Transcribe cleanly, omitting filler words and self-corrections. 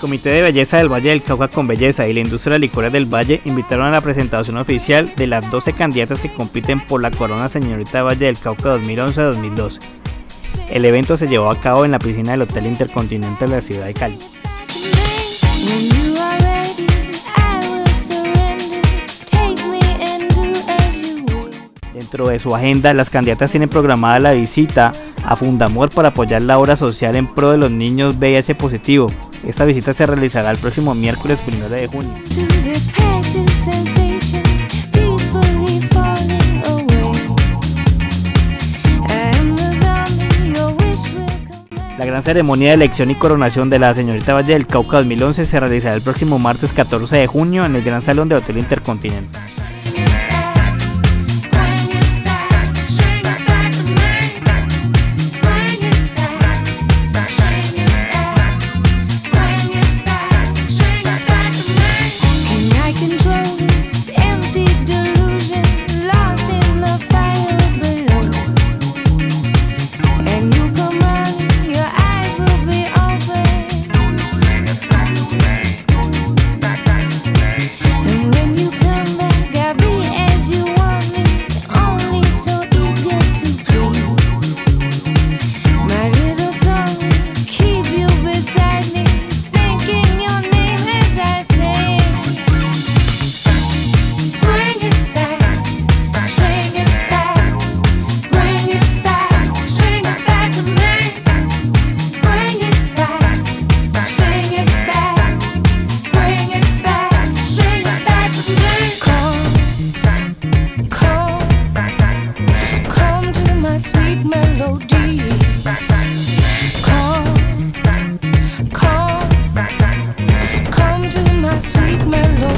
Comité de Belleza del Valle del Cauca con Belleza y la Industria de Licores del Valle invitaron a la presentación oficial de las 12 candidatas que compiten por la corona Señorita de Valle del Cauca 2011-2012. El evento se llevó a cabo en la piscina del Hotel Intercontinental de la ciudad de Cali. Dentro de su agenda, las candidatas tienen programada la visita a Fundamor para apoyar la obra social en pro de los niños VIH positivo. Esta visita se realizará el próximo miércoles 1 de junio. La gran ceremonia de elección y coronación de la Señorita Valle del Cauca 2011 se realizará el próximo martes 14 de junio en el Gran Salón del Hotel Intercontinental. Sweet melody. Come to my sweet melody.